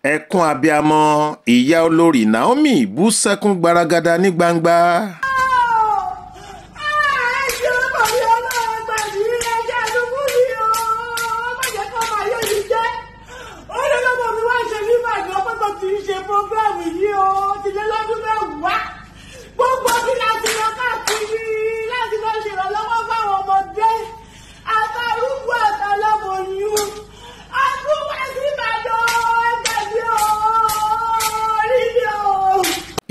ẹkún abiyamọ ìyá olórí Naomi bú sẹ́kún gbaragada ní gbangba. Gbogbo bí láti lọ káàkiri láti lọ ṣèrànlọ́wọ́ fáwọn ọmọdé àtàrúgbó àtàlọ́mọyún àtúwá sí Ìbàdàn ẹgbẹ̀bí orílẹ̀ o.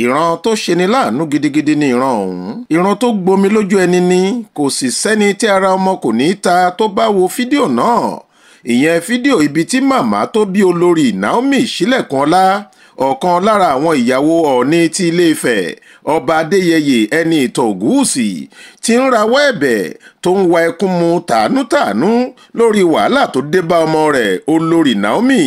ìran tó ṣeni láàánú gidigidi ni ìran ọ̀hún. ìran tó gbomi lójú ẹni ni kò sì sẹ́ni tí ara ọmọ kò ní í ta tó bá wo fídíò náà. ìyẹn fídíò ibi tí màmá tó bí olórí Naomi Sílẹ̀kùnọlá, ọ̀kan lára àwọn ìyàwó Ọọ̀ni ti Ilé-Ifẹ̀, ọba Adéyẹyè ẹni ìtàn Ògúnwùsì, ti ń rawọ́ ẹ̀bẹ̀ tó ń wa ẹkún mu tàánútàánú lórí wàhálà tó dé bá ọmọ rẹ̀ olórí Naomi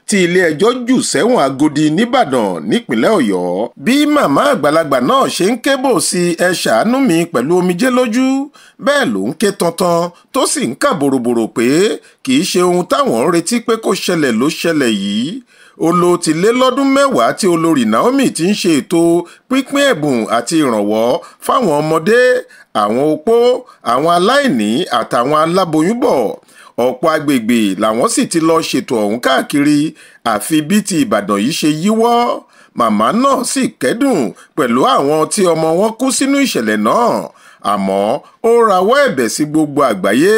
tí ilé-ẹjọ́ jù sẹ́wọ̀n Agodi nìbàdàn nípínlẹ̀ Ọ̀yọ́. bí màmá àgbàlagbà náà ṣe ń kébò sí ẹ ṣàánú mi pẹ̀lú omijé lójú, bẹ́ẹ̀ ló ń ké tantan tó sì ń kà bòròbòrò pé kì í ṣe ohun táwọn ń retí pé kó ṣẹlẹ̀ ló ṣẹlẹ̀ yìí. Olo ti lé lọ́dún mẹ́wàá tí olórí Naomi ti ń ṣe ètò pínpín ẹ̀bùn àti ìrànwọ́ fáwọn ọmọdé, àwọn opó, àwọn aláìní àtàwọn aláboyún bọ̀. ọ̀pọ̀ agbègbè làwọn sì ti lọ ṣètò ọ̀hún káàkiri, àfi bí ti Ìbàdàn yìí ṣe yíwọ́. màmá náà sì kẹ́dùn pẹ̀lú àwọn tí ọmọ wọn kú sínú ìṣẹ̀lẹ̀ náà, àmọ́ ó rawọ́ ẹ̀bẹ̀ sí gbogbo àgbáyé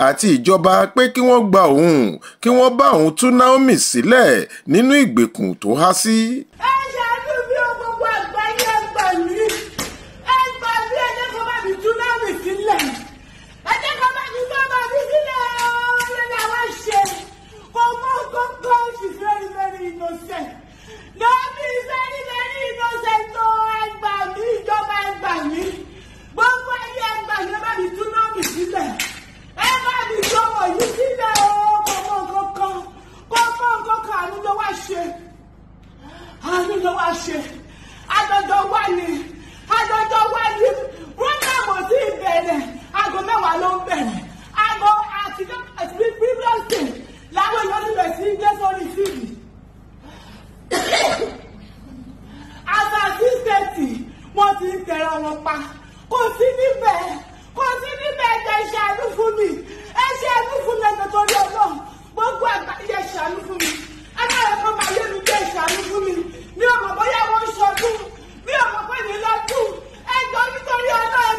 àti ìjọba pé kí wọ́n gba òun, kí wọ́n bá òun tú Naomi sílẹ̀ nínú ìgbèkùn tó há sí. ẹ ṣàánú bí o gbogbo àgbáyé ẹgbà mí ẹjẹ́ kó bá mi tú Naomi sílẹ̀, ẹjẹ́ kó bá mi tú ọmọ mi sílẹ̀ lọ́dọ̀ àwọn ṣe kò mọ́ kókó. She's very very innocent. Naomi is very very innocent o. ẹgbà mí ìjọba ẹgbà mí gbogbo ayé ẹgbà mí ẹ bá mi tú Naomi sílẹ̀, ẹ bá mi tú ọmọ yìí sílẹ̀ o. kò mọ́ nǹkan àánú ló wá ṣe. Àjọjọ wá ní program ti bẹ̀rẹ̀ aago 10 ló ń bẹ̀rẹ̀. aago àti previous day làwọn èèyàn ti bẹ̀rẹ̀ sí í gbé sórí fíìdì. àtà 6:30 wọ́n ti ń tẹ̀ra wọn pa. kò sí níbẹ̀ ẹ̀jẹ̀ ìṣàánú fún mi ẹ̀jẹ̀ torí Ọlọ́run gbogbo àgbáyé ìṣàánú fún mi. ẹ má yẹ kó máa yé mi jẹ́ ìṣàánú fún mi. mi ò mọ̀ bóyá wọ́n ń ṣọdún, mi ò mọ̀ pé ní lọ́dún. ẹjọ́ nítorí Ọlọ́run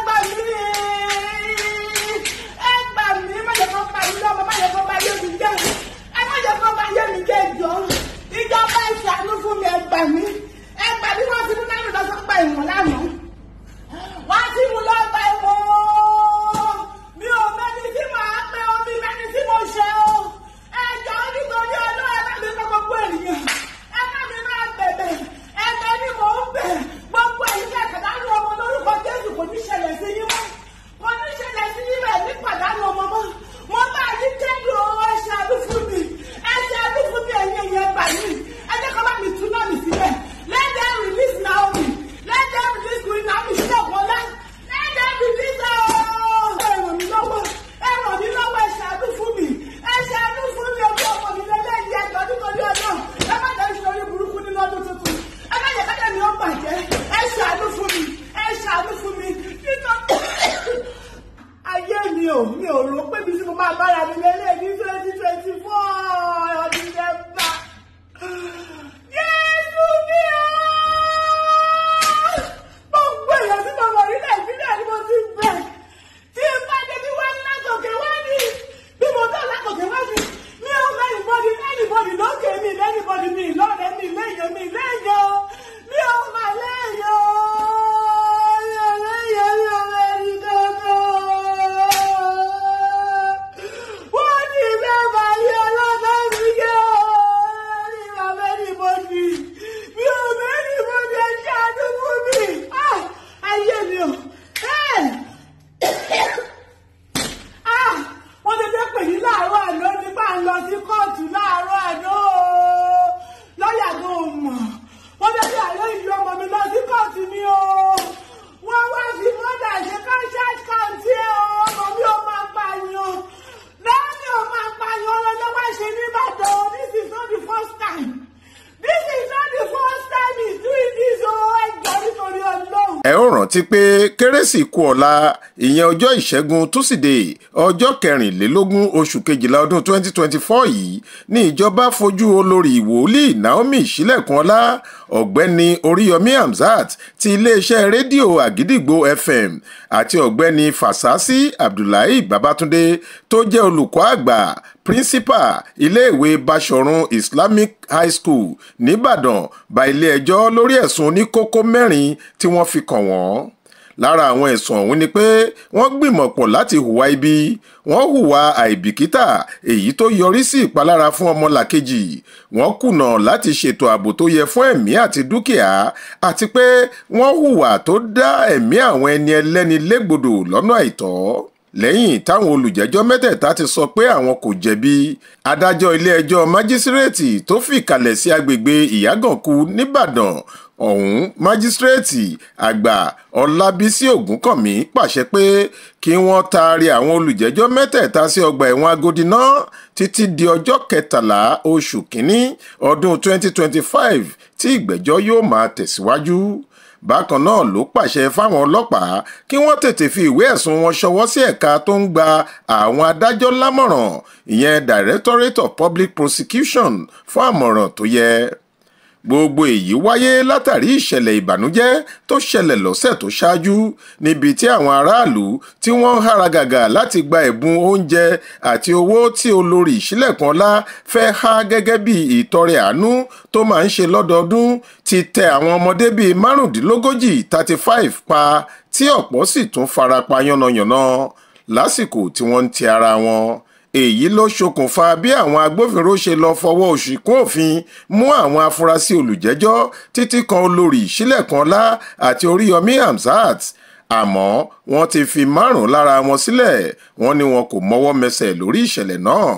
ẹ gbà mí, má yẹ kó pa mí lọ́mọ, má yẹ kó máa yé mi jẹ́, ẹ má yẹ kó máa yé mi jẹ́ ìjọba ìṣàánú fún mi, ẹ gbà mí. Wọ́n ti mú Naomi lọ sọ́gbà ìwọ̀n lánàá, wọ́n ti mú lọ́gbà ìwọ̀n. mi ò mẹ́ni tí màá pẹ́ omi mẹ́ni tí mo ṣe o. ẹjọ́ nítorí Ọlọ́run ẹ bá mi ẹ ó rántí pé kérésì kù ọ̀la ìyẹn ọjọ́ ìṣẹ́gun túsídẹ̀ẹ́ ọjọ́ 24 oṣù kejìlá ọdún 2024 yìí ní ìjọba fojú olórí wòlíì Naomi Ṣílẹ̀kùnọlá ọ̀gbẹ́ni Oríyọmí Hamzat ti iléeṣẹ́ rédíò Àgídìgbò FM àti ọ̀gbẹ́ni Fàsásí Abdullahi Babatunde tó jẹ́ olùkọ́ àgbà principal iléèwé Báṣọ̀run Islamic High School nìbàdàn bá ilé-ẹjọ́ lórí ẹ̀sùn oníkókó 4 tí wọ́n fi kàn wọ́n. Lára àwọn ẹ̀sùn ọ̀hún ni pé wọ́n gbìmọ̀pọ̀ láti hùwà ibi, wọ́n hùwà àìbìkítà èyí tó yọrí sí ìpalára fún ọmọlàkejì, wọ́n kùnà láti ṣètò ààbò tó yẹ fún ẹ̀mí àti dúkìá, àti pé wọ́n hùwà tó dá ẹ̀mí àwọn ẹni ẹlẹ́ni légbodò lọ́nà àìtọ́. Lẹ́yìn táwọn olùjẹ́jọ́ mẹ́tẹ̀ẹ̀ta ti sọ pé àwọn kò jẹ̀bi, adájọ́ ilé-ẹjọ́ májísírèètì tó fìkàlẹ̀ sí agbègbè Ìyágànkù nìbàdàn ọ̀hún májísírèètì àgbà Ọlábísí Ògúnkànmí pàṣẹ pé kí wọ́n taari àwọn olùjẹ́jọ́ mẹ́tẹ̀ẹ̀ta sí ọgbà ẹ̀wọ̀n Agodi náà títí di ọjọ́ 13 oṣù kínní ọdún 2025 tí ìgbẹ́jọ́ yóò máa tẹ̀síwájú. Bákan náà ló pàṣẹ fáwọn ọlọ́pàá kí wọ́n tètè fi ìwé ẹ̀sùn wọn ṣọwọ́ sí ẹ̀ka tó ń gba àwọn adájọ́ lámọ̀ràn ìyẹn Directorate of Public Prosecution fún àmọ̀ràn tó yẹ. Gbogbo èyí wáyé látàrí ìṣẹ̀lẹ̀ ìbànújẹ́ tó ṣẹlẹ̀ lọ́sẹ̀ tó ṣáájú níbi tí àwọn aráàlú tí wọ́n ń haragàgà láti gba ẹ̀bùn oúnjẹ àti owó tí olórí Ṣílẹ̀kùnọlá fẹ́ há gẹ́gẹ́ bí ìtọrẹ àánú tó máa ń ṣe lọ́dọọdún ti tẹ àwọn ọmọdé bíi 35 pa tí ọ̀pọ̀ sì tún farapa yánnayànna lásìkò tí wọ́n ń ti ara wọn. Èyí ló ṣokùnfà bí àwọn agbófinró ṣe lọ fọwọ́ òṣìkún òfin mú àwọn afurasí olùjẹ́jọ́ títí kan olórí Ṣílẹ̀kùnọlá àti Oríyọmí Hamzat, àmọ́ wọ́n ti fi 5 lára wọn sílẹ̀. Wọ́n ní wọn kò mọ́wọ́ mẹsẹ̀ lórí ìṣẹ̀lẹ̀ náà.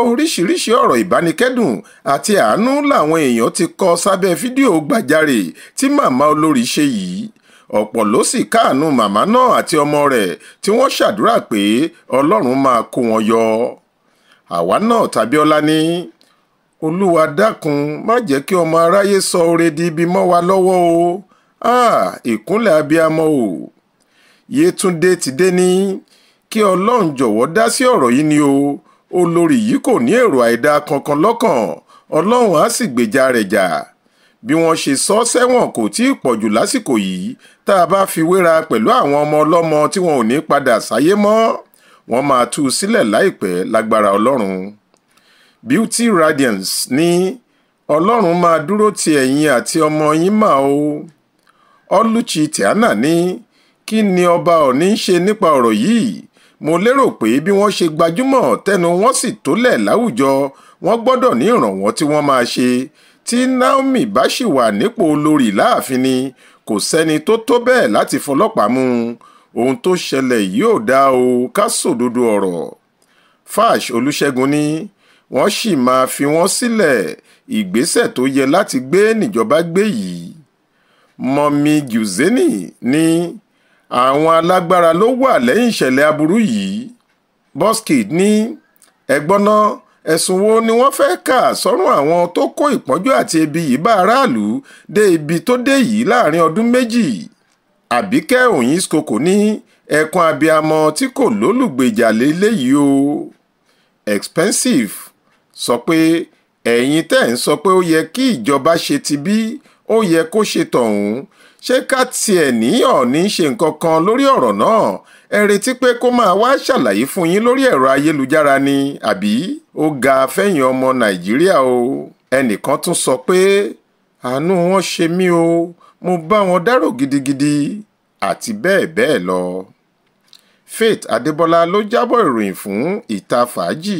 Oríṣiríṣi ọ̀rọ̀ ìbánikẹ́dùn àti àánú làwọn èèyàn ti kọ sábẹ́ fídíò gbàjarè tí màmá olórí ṣe yìí. Ọ̀pọ̀ ló sì káàánú màmá náà àti ọmọ rẹ̀ tí wọ́n ṣàdúrà pé Ọlọ́run máa kó wọn yọ. Àwa náà Tàbíọ́lá ní Olúwa dákun má jẹ́ kí ọmọ aráyé sọ oore di ibi mọ́ wa lọ́wọ́ o. Ìkúnlẹ̀ abiyamọ o. Yétúndé ti dé ní kí Ọlọ́run jọ̀wọ́ dá sí ọ̀rọ̀ yìí ni o. Olórí yìí kò ní èrò àìdá kankan lọ́kàn, Ọlọ́run á sì gbèjà rẹ̀ jà. Bí wọ́n ṣe sọ sẹ́wọ̀n kò tí ì pọ̀jù lásìkò yìí tá a bá fi wéra pẹ̀lú àwọn ọmọ ọlọ́mọ tí wọn ò ní padà sáyé mọ́. Wọ́n máa tú u sílẹ̀ láìpẹ́ lágbára Ọlọ́run. Beauty Radiance ní Ọlọ́run máa dúró ti ẹ̀yin àti ọmọ yín mà o. Ọlúchi Tìánà ní kí ni ọba Ọ̀ọ̀ni ń ṣe nípa ọ̀rọ̀ yìí? Mo lérò pé bí wọ́n ṣe gbajúmọ̀ tẹnu wọn sì tólẹ̀ láwùjọ, wọ́n gbọ́dọ̀ ní ìrànwọ́ tí wọ́n máa ṣe. Tí Naomi bá ṣì wà nípò olórí láàfin ni kò sẹ́ni tó tó bẹ́ẹ̀ láti fọlọ́pàá mú. Ohun tó ṣẹlẹ̀ yìí ò dáa o, ká sòdodo ọ̀rọ̀. Fash Olúṣẹ́gun ní wọ́n sì máa fi wọ́n sílẹ̀, ìgbésẹ̀ tó yẹ láti gbé níjọba gbé yìí. Mọ́mí Giuzeni ní àwọn alágbára ló wà lẹ́yìn ìṣẹ̀lẹ̀ aburú yìí. Buzzkid ní ẹgbọ́n náà ẹ̀sùn wo ni wọ́n fẹ́ kà sọ́rùn àwọn tó kó ìpọ́njú àti ebi yìí bá aráàlú dé ibi tó dé yìí láàrin ọdún 2. Àbíkẹ́ Òyìnskoko ní ẹkún abiyamọ tí kò lólùgbèjà léléyìí o. Expensive sọ pé ẹ̀yin tẹ́ ń sọ pé ó yẹ kí ìjọba ṣe ti bí ó yẹ kó ṣe tọ̀hún, ṣé ká tiẹ̀ ní Ọọ̀ni ṣe nǹkan kan lórí ọ̀rọ̀ náà? Ẹ retí pé kó máa wá ṣàlàyé fún yín lórí ẹ̀rọ ayélujára ni àbí? Ó ga fẹ́yìn ọmọ Nàìjíríà o. Ẹnìkan tún sọ pé àánú wọn ṣe mí o, mo bá wọn dárò gidigidi àti bẹ́ẹ̀ bẹ́ẹ̀ lọ. Faith Adébọ́lá ló jábọ̀ ìròyìn fún Ìta Fàájì.